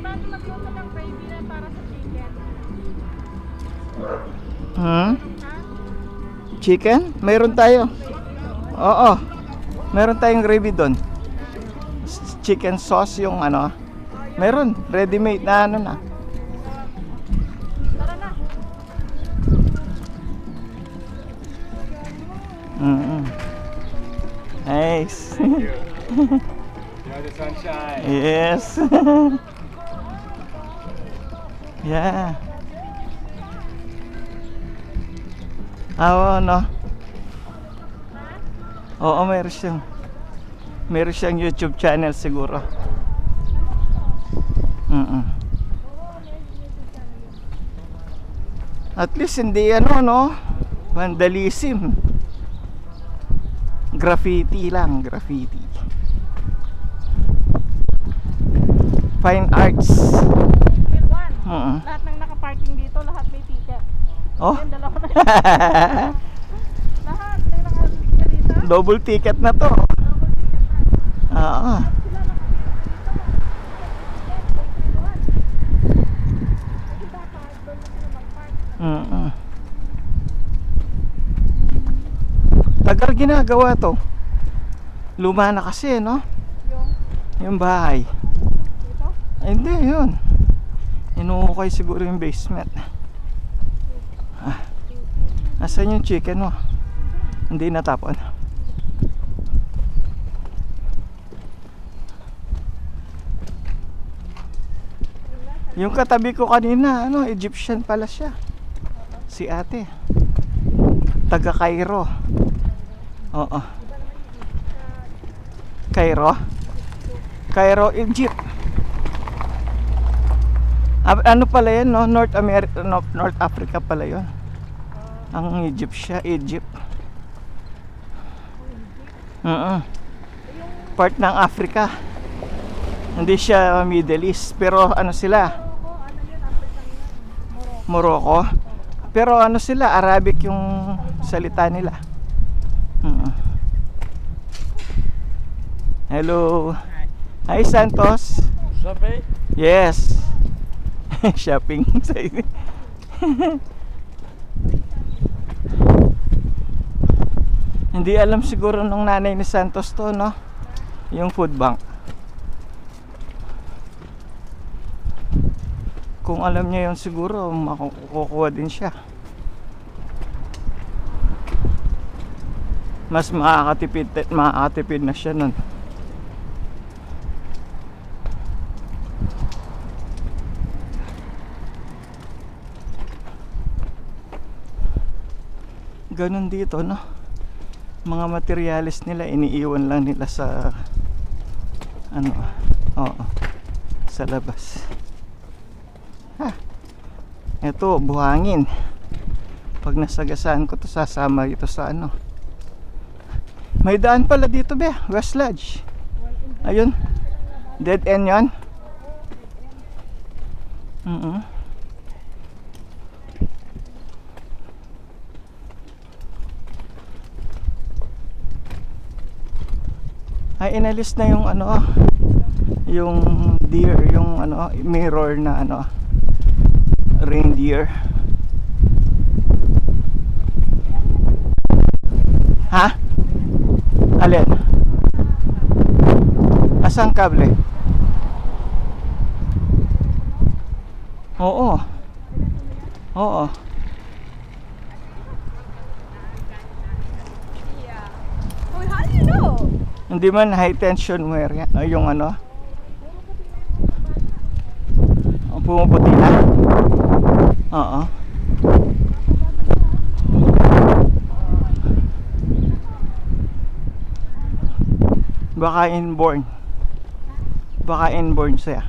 paano magluto ng gravy na para sa chicken? Hmm? Ha? Chicken? Mayroon tayo. Oo. Meron tayong gravy doon. Chicken sauce yung ano. Meron. Ready-made na ano na. Tara na. Nice. Enjoy the sunshine. Yes. Yeah. Oo, no? Oo, meron siyang YouTube channel siguro. At least hindi ano, no? Vandalism. Graffiti lang, graffiti. Fine arts. Ticket 1. Mm-mm. Lahat ng nakaparking dito, lahat may ticket. Oh. Ayun, dalawa na yun. Lahat may naka-ticket dito. Double ticket na to. Oo. Sila nakapila dito. Kasi dapat doon na sila mag-park. Tagal ginagawa to. Luma na kasi, no? Yung bahay. Dito? Ay, hindi, yun. Inuukay siguro yung basement. Asan yung chicken mo? Hindi natapon. Yung katabi ko kanina, ano, Egyptian pala siya. Si ate. Taga Cairo. Oo. Cairo? Cairo, Egypt. Ano pala yan, no? North America, North Africa pala yun. Ang Egypt siya, Egypt. Part ng Africa. Hindi siya Middle East, pero ano sila? Morocco. Pero ano sila, Arabic yung salita nila. Hello. Hi Santos. Shopping? Yes. Shopping. Hindi alam siguro nung nanay ni Santos to, no? Yung food bank. Kung alam niya yun siguro, makukuha din siya. Mas makakatipid na siya nun. Ganun dito, no? Mga materialis nila iniiwan lang nila sa ano, oo, sa labas. Ito, buhangin. Pag nasagasaan ko to, sasama ito sa ano. May daan pala dito, be, West Lodge. Ayun, dead end yan. Ay, inalis na yung ano, yung deer, yung ano, mirror na ano, reindeer. Ha? Alin? Asang kable? Oo. Oo. Oh, how do you know? Hindi man high tension wire yan. Yung ano? Pumuputi na? Oo. Baka inborn. Baka inborn siya.